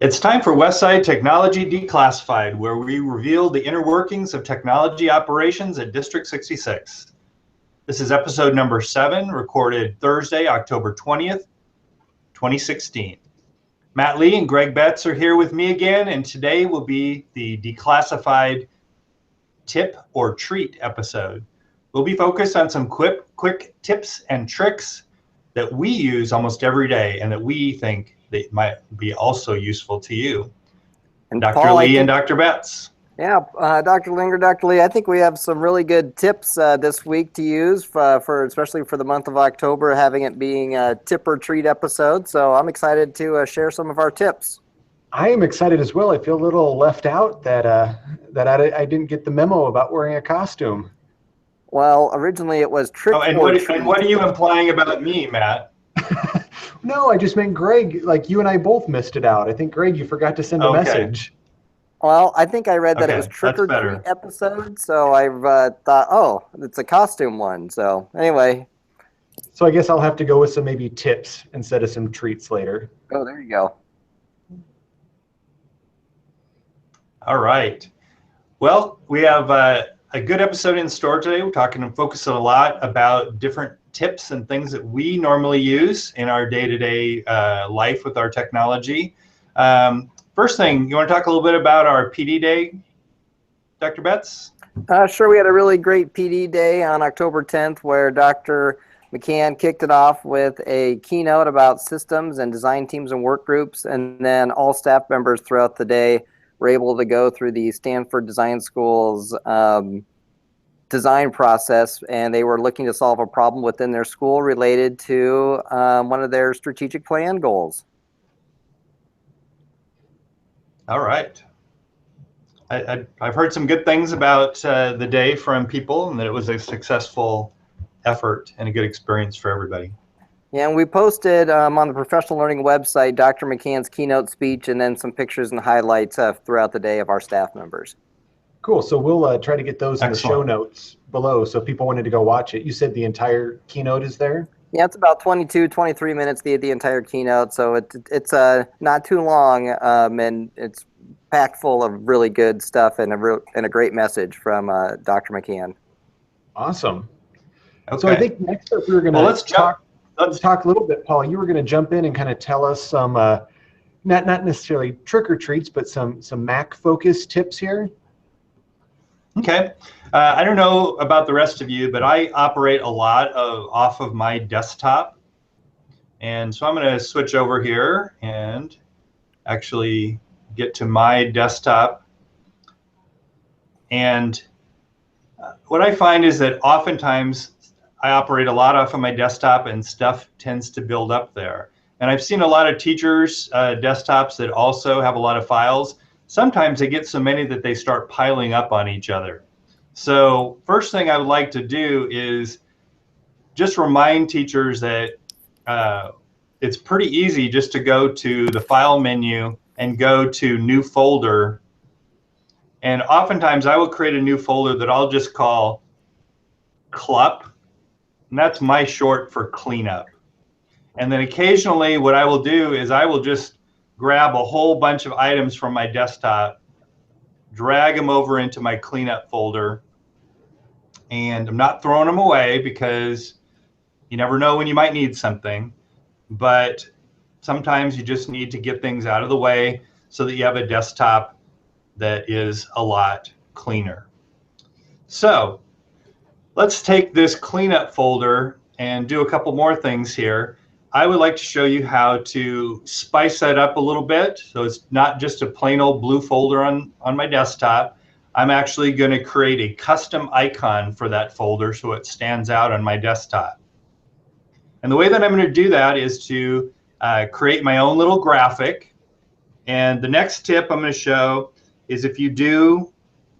It's time for Westside Technology Declassified, where we reveal the inner workings of technology operations at District 66. This is episode number 7, recorded Thursday, October 20th, 2016. Matt Lee and Greg Betts are here with me again, and today will be the Declassified Tip or Treat episode. We'll be focused on some quick tips and tricks that we use almost every day and that we think that might be also useful to you. And Dr. Paul, Lee and Dr. Betts. Yeah, Dr. Linger, Dr. Lee, I think we have some really good tips this week to use for especially for the month of October, having it being a tip or treat episode. So I'm excited to share some of our tips. I am excited as well. I feel a little left out that I didn't get the memo about wearing a costume. Well, originally it was trick and or what, treat. And what are you implying about me, Matt? No, I just meant Greg, like you and I both missed it out. I think, Greg, you forgot to send a message. Well, I think I read that it was trick or treat episode, so I thought, oh, it's a costume one. So anyway. So I guess I'll have to go with some maybe tips instead of some treats later. Oh, there you go. All right. Well, we have a good episode in store today. We're talking and focusing a lot about different tips and things that we normally use in our day-to-day life with our technology. First thing, you want to talk a little bit about our PD Day, Dr. Betts? Sure. We had a really great PD Day on October 10th where Dr. McCann kicked it off with a keynote about systems and design teams and work groups, and then all staff members throughout the day were able to go through the Stanford Design School's design process, and they were looking to solve a problem within their school related to one of their strategic plan goals. All right. I've heard some good things about the day from people, and that it was a successful effort and a good experience for everybody. Yeah, and we posted on the Professional Learning website Dr. McCann's keynote speech and then some pictures and highlights throughout the day of our staff members. Cool. So we'll try to get those in the show notes below. So if people wanted to go watch it, you said the entire keynote is there? Yeah, it's about 23 minutes, the entire keynote. So it's not too long, and it's packed full of really good stuff and a great message from Dr. McCann. Awesome. Okay. So I think next up we were going to let's talk a little bit, Paul. You were going to jump in and kind of tell us some, not necessarily trick or treats, but some Mac focused tips here. Okay. I don't know about the rest of you, but I operate a lot off of my desktop. And so I'm going to switch over here and actually get to my desktop. And what I find is that oftentimes I operate a lot off of my desktop and stuff tends to build up there. And I've seen a lot of teachers' desktops that also have a lot of files. Sometimes they get so many that they start piling up on each other. So first thing I would like to do is just remind teachers that it's pretty easy just to go to the file menu and go to new folder. And oftentimes I will create a new folder that I'll just call CLUP, and that's my short for cleanup. And then occasionally what I will do is I will just grab a whole bunch of items from my desktop, drag them over into my cleanup folder, and I'm not throwing them away because you never know when you might need something, but sometimes you just need to get things out of the way so that you have a desktop that is a lot cleaner. So let's take this cleanup folder and do a couple more things here. I would like to show you how to spice that up a little bit. So it's not just a plain old blue folder on my desktop. I'm actually going to create a custom icon for that folder so it stands out on my desktop. And the way that I'm going to do that is to create my own little graphic. And the next tip I'm going to show is if you do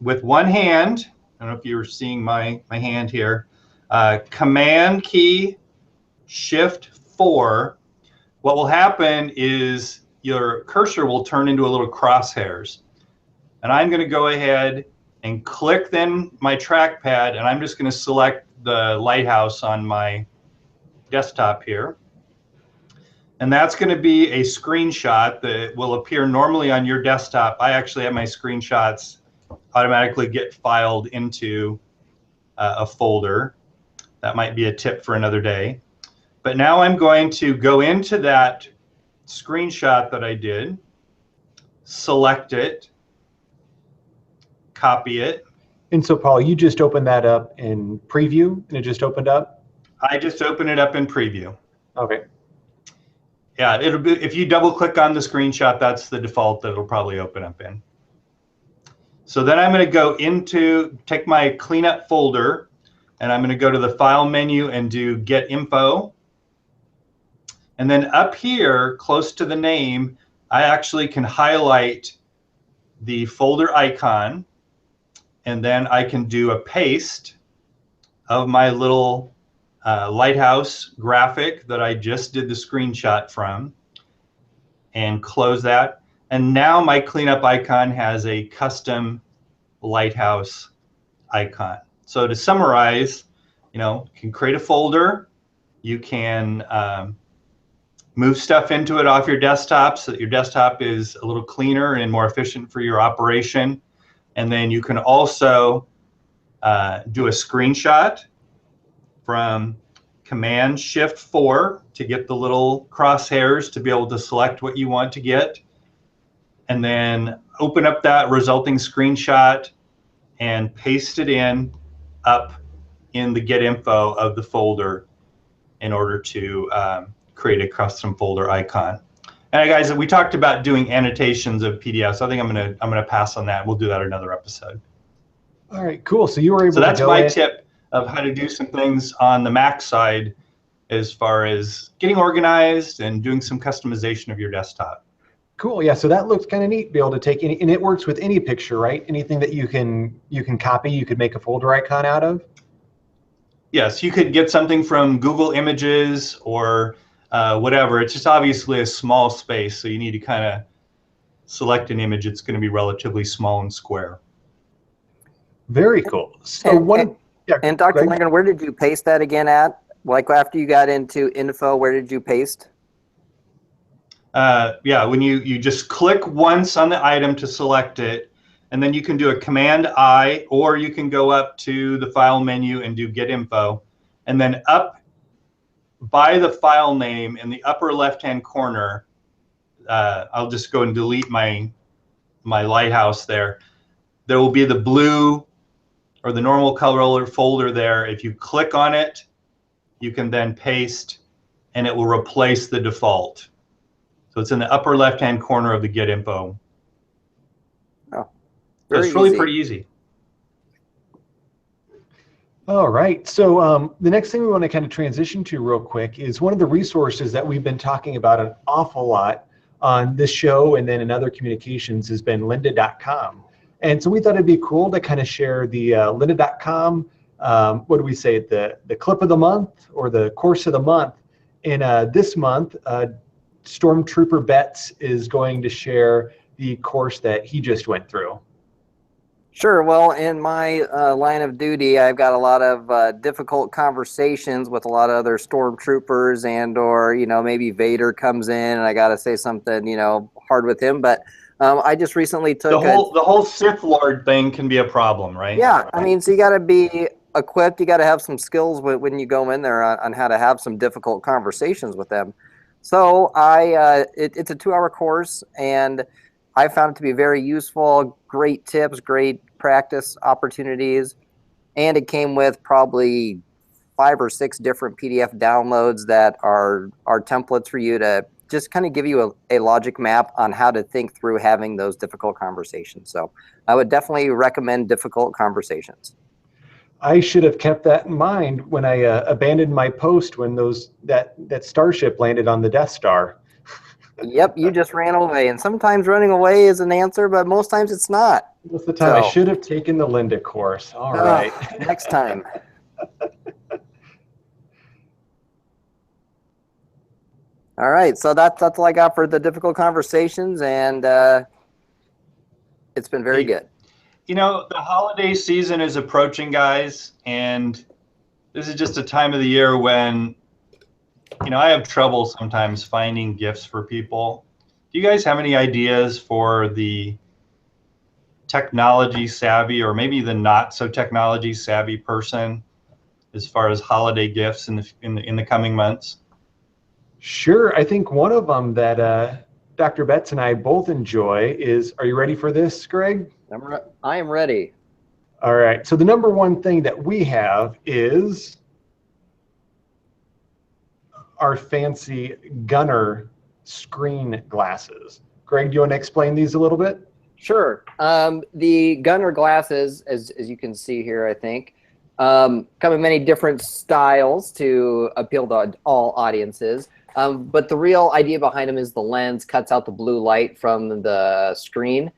with one hand, I don't know if you're seeing my hand here, Command key, Shift 4, what will happen is your cursor will turn into a little crosshairs. And I'm going to go ahead and click then my trackpad, and I'm just going to select the lighthouse on my desktop here. And that's going to be a screenshot that will appear normally on your desktop. I actually have my screenshots automatically get filed into a folder. That might be a tip for another day. But now I'm going to go into that screenshot that I did, select it, copy it. And so, Paul, you just opened that up in preview, and it just opened up? I just opened it up in preview. Okay. Yeah, it'll be, if you double click on the screenshot, that's the default that it'll probably open up in. So then I'm going to go take my cleanup folder, and I'm going to go to the file menu and do get info. And then up here, close to the name, I actually can highlight the folder icon, and then I can do a paste of my little lighthouse graphic that I just did the screenshot from, and close that. And now my cleanup icon has a custom lighthouse icon. So to summarize, you can create a folder, you can move stuff into it off your desktop so that your desktop is a little cleaner and more efficient for your operation. And then you can also do a screenshot from Command-Shift-4 to get the little crosshairs to be able to select what you want to get. And then open up that resulting screenshot and paste it up in the get info of the folder in order to create a custom folder icon. And guys, we talked about doing annotations of PDFs. I think I'm gonna pass on that. We'll do that another episode. All right, cool. So you were able. So that's my tip of how to do some things on the Mac side, as far as getting organized and doing some customization of your desktop. Cool. Yeah. So that looks kind of neat. Be able to take any, and it works with any picture, right? Anything that you can copy, you could make a folder icon out of. Yes, you could get something from Google Images or whatever. It's just obviously a small space, so you need to kind of select an image. It's going to be relatively small and square. Very cool. So and Dr. Langen, where did you paste that again at? Like after you got into info, where did you paste? Yeah, when you just click once on the item to select it, and then you can do a Command-I, or you can go up to the file menu and do get info, and then up by the file name in the upper left-hand corner, I'll just go and delete my lighthouse there. There will be the blue or the normal color folder there. If you click on it, you can then paste, and it will replace the default. So it's in the upper left-hand corner of the get info. Oh, so it's really pretty easy. All right. So the next thing we want to kind of transition to real quick is one of the resources that we've been talking about an awful lot on this show and then in other communications has been lynda.com. And so we thought it'd be cool to kind of share the lynda.com, what do we say, the clip of the month or the course of the month. And this month, Stormtrooper Betts is going to share the course that he just went through. Sure. Well, in my line of duty, I've got a lot of difficult conversations with a lot of other stormtroopers, or maybe Vader comes in and I got to say something hard with him. But I just recently took the whole Sith Lord thing can be a problem, right? Yeah, I mean, so you got to be equipped. You got to have some skills when you go in there on how to have some difficult conversations with them. So it's a 2-hour course, and I found it to be very useful. Great tips, great practice opportunities, and it came with probably 5 or 6 different PDF downloads that are templates for you to just kind of give you a logic map on how to think through having those difficult conversations. So I would definitely recommend Difficult Conversations. I should have kept that in mind when I abandoned my post when that starship landed on the Death Star. Yep, you just ran away. And sometimes running away is an answer, but most times it's not. Most of the time, I should have taken the Lynda course. All right. Next time. All right, so that's all I got for the Difficult Conversations, and it's been very good. The holiday season is approaching, guys, and this is just a time of the year when I have trouble sometimes finding gifts for people. Do you guys have any ideas for the technology savvy, or maybe the not so technology savvy person, as far as holiday gifts in the coming months? Sure. I think one of them that Dr. Betts and I both enjoy is, are you ready for this, Greg? I am ready. All right. So the number one thing that we have is our fancy Gunnar screen glasses. Greg, do you want to explain these a little bit? Sure. The Gunnar glasses, as you can see here, I think, come in many different styles to appeal to all audiences. But the real idea behind them is the lens cuts out the blue light from the screen,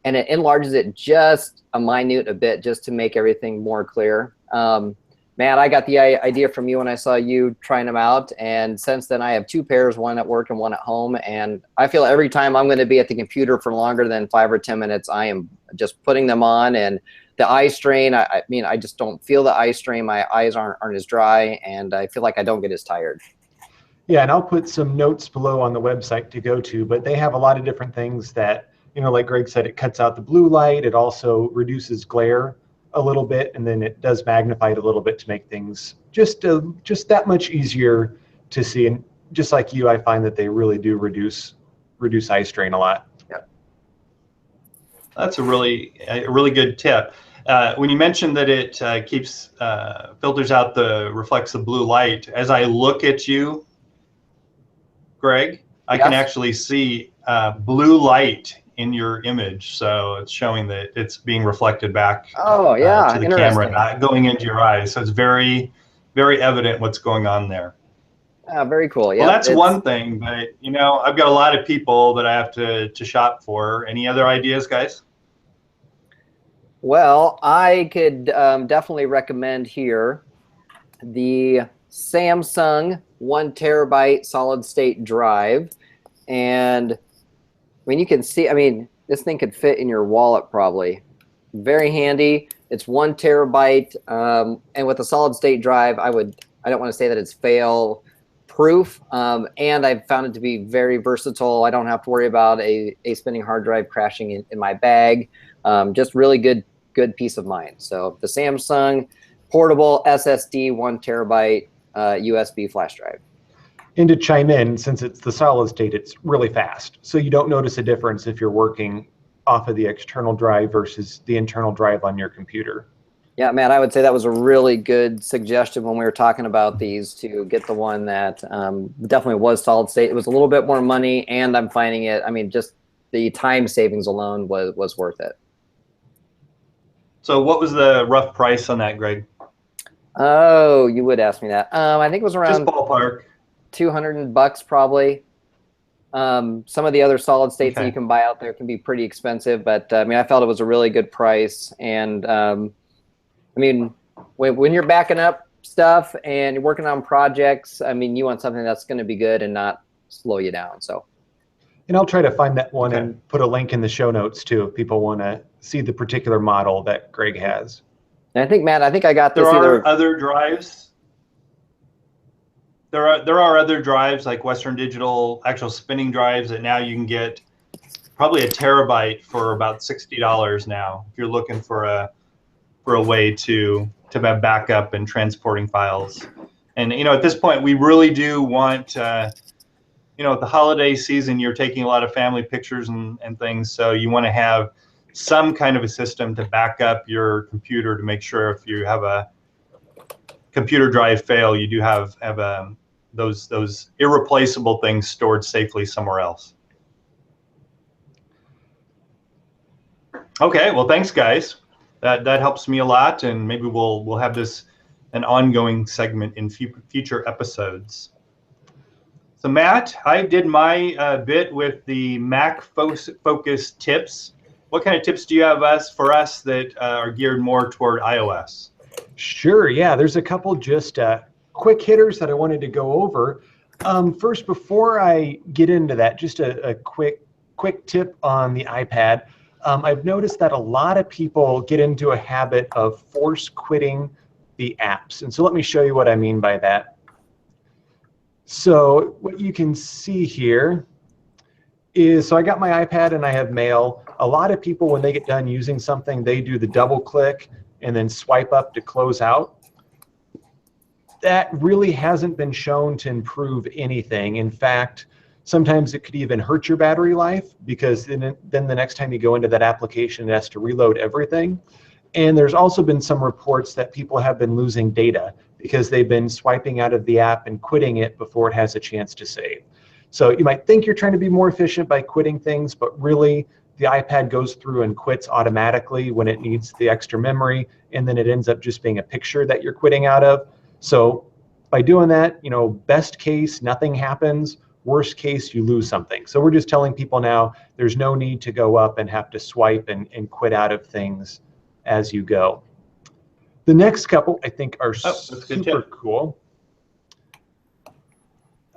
and it enlarges it just a bit just to make everything more clear. Matt, I got the idea from you when I saw you trying them out, and since then I have 2 pairs, one at work and one at home, and I feel every time I'm going to be at the computer for longer than 5 or 10 minutes, I am just putting them on, and the eye strain, I mean, I just don't feel the eye strain. My eyes aren't as dry, and I feel like I don't get as tired. Yeah, and I'll put some notes below on the website to go to, but they have a lot of different things that, like Greg said, it cuts out the blue light, it also reduces glare a little bit, and then it does magnify it a little bit to make things just that much easier to see. And just like you, I find that they really do reduce eye strain a lot. Yeah. That's a really good tip. When you mentioned that it filters out reflects the blue light, as I look at you, Greg, I can actually see blue light in your image, so it's showing that it's being reflected back to the camera, not going into your eyes. So it's very, very evident what's going on there. Very cool. Yeah. Well, that's one thing, but I've got a lot of people that I have to shop for. Any other ideas, guys? Well, I could definitely recommend here the Samsung 1 terabyte solid state drive, and I mean, you can see, this thing could fit in your wallet probably. Very handy. It's 1 terabyte. And with a solid state drive, I don't want to say that it's fail proof. And I've found it to be very versatile. I don't have to worry about a spinning hard drive crashing in my bag. Just really good peace of mind. So the Samsung portable SSD 1 terabyte USB flash drive. And to chime in, since it's the solid state, it's really fast. So you don't notice a difference if you're working off of the external drive versus the internal drive on your computer. Yeah, Matt, I would say that was a really good suggestion when we were talking about these, to get the one that definitely was solid state. It was a little bit more money, and I'm finding it, just the time savings alone was worth it. So what was the rough price on that, Greg? Oh, you would ask me that. I think it was around just ballpark. $200 probably. Some of the other solid states that you can buy out there can be pretty expensive, but I felt it was a really good price. And when you're backing up stuff and you're working on projects, you want something that's going to be good and not slow you down. So. And I'll try to find that one and put a link in the show notes too, if people want to see the particular model that Greg has. And I think, Matt, I got this. There are other drives. There are other drives like Western Digital, actual spinning drives, that now you can get probably a terabyte for about $60 now, if you're looking for a way to have backup and transporting files. And at this point, we really do want at the holiday season, you're taking a lot of family pictures and things, so you want to have some kind of a system to back up your computer to make sure if you have a computer drive fail, you do have those irreplaceable things stored safely somewhere else. Okay, well, thanks, guys. That helps me a lot, and maybe we'll have this an ongoing segment in future episodes. So Matt, I did my bit with the Mac Focus tips. What kind of tips do you have for us that are geared more toward iOS? Sure, yeah, there's a couple just quick hitters that I wanted to go over. First, before I get into that, just a quick tip on the iPad. I've noticed that a lot of people get into a habit of force quitting the apps. And so let me show you what I mean by that. So what you can see here is, so I got my iPad and I have Mail. A lot of people, when they get done using something, they do the double click and then swipe up to close out. That really hasn't been shown to improve anything. In fact, sometimes it could even hurt your battery life, because then the next time you go into that application, it has to reload everything. And there's also been some reports that people have been losing data because they've been swiping out of the app and quitting it before it has a chance to save. So you might think you're trying to be more efficient by quitting things, but really the iPad goes through and quits automatically when it needs the extra memory, and then it ends up just being a picture that you're quitting out of. So by doing that, you know, best case, nothing happens. Worst case, you lose something. So we're just telling people now there's no need to go up and have to swipe and quit out of things as you go. The next couple I think are super cool.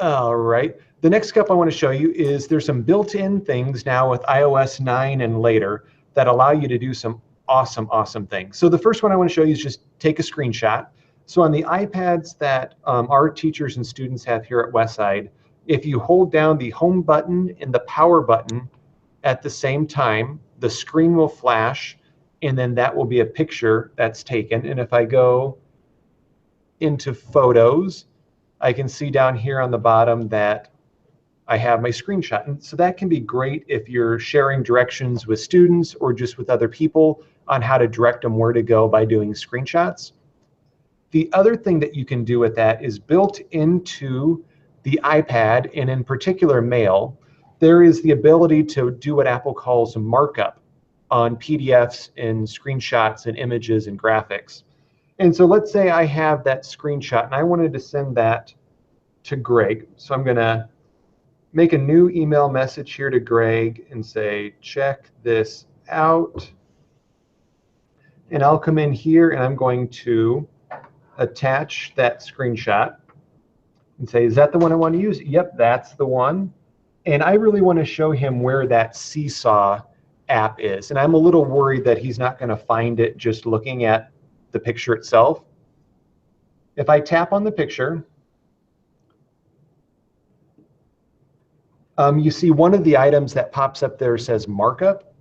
All right. The next couple I want to show you is there's some built-in things now with iOS 9 and later that allow you to do some awesome things. So the first one I want to show you is just take a screenshot. So on the iPads that our teachers and students have here at Westside, if you hold down the home button and the power button at the same time, the screen will flash, and then that will be a picture that's taken. And if I go into photos, I can see down here on the bottom that I have my screenshot. And so that can be great if you're sharing directions with students or just with other people on how to direct them where to go by doing screenshots. The other thing that you can do with that is built into the iPad, and in particular Mail, there is the ability to do what Apple calls markup on PDFs and screenshots and images and graphics. And so let's say I have that screenshot and I wanted to send that to Greg. So I'm going to make a new email message here to Greg and say, check this out. And I'll come in here and I'm going to attach that screenshot and say, is that the one I want to use? Yep, that's the one. And I really want to show him where that Seesaw app is. And I'm a little worried that he's not going to find it just looking at the picture itself. If I tap on the picture, you see one of the items that pops up there says markup.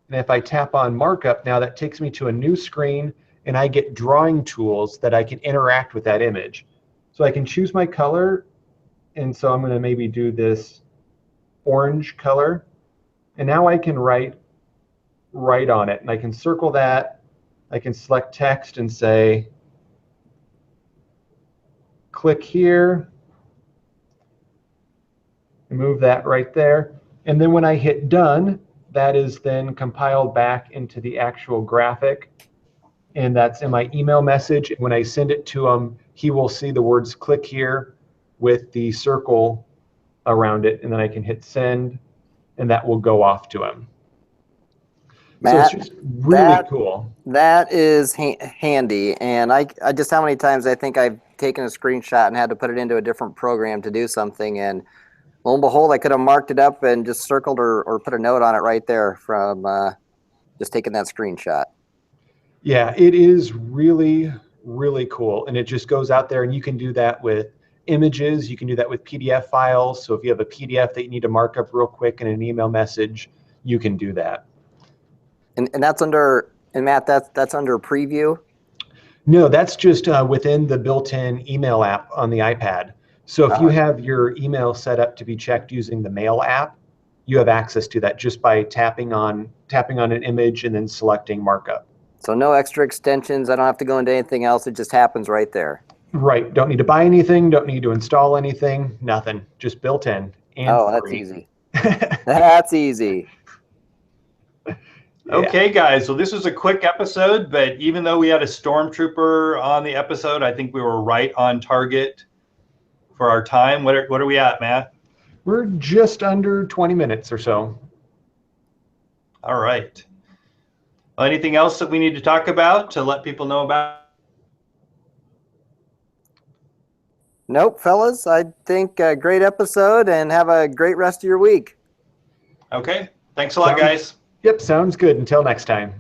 And if I tap on markup, now that takes me to a new screen and I get drawing tools that I can interact with that image. So I can choose my color. And so I'm going to maybe do this orange color. And now I can write on it. And I can circle that. I can select text and say, click here. Move that right there. And then when I hit done, that is then compiled back into the actual graphic. And that's in my email message. When I send it to him, he will see the words click here with the circle around it. And then I can hit send, and that will go off to him. Matt, so it's just really cool. That is handy. And I just, how many times I think I've taken a screenshot and had to put it into a different program to do something. And lo and behold, I could have marked it up and just circled or put a note on it right there from just taking that screenshot. Yeah, it is really cool. And it just goes out there, and you can do that with images. You can do that with PDF files. So if you have a PDF that you need to mark up real quick in an email message, you can do that. And that's under, and Matt, that's under preview? No, that's just within the built-in email app on the iPad. So if you have your email set up to be checked using the Mail app, you have access to that just by tapping on an image and then selecting markup. So no extra extensions. I don't have to go into anything else. It just happens right there. Right. Don't need to buy anything. Don't need to install anything. Nothing. Just built in. And that's free. easy. That's easy. Okay, guys. Well, this was a quick episode, but even though we had a stormtrooper on the episode, I think we were right on target for our time. What are we at, Matt? We're just under 20 minutes or so. All right. Well, anything else that we need to talk about to let people know about? Nope, fellas. I think a great episode, and have a great rest of your week. Okay. Thanks a lot, guys. Yep, sounds good. Until next time.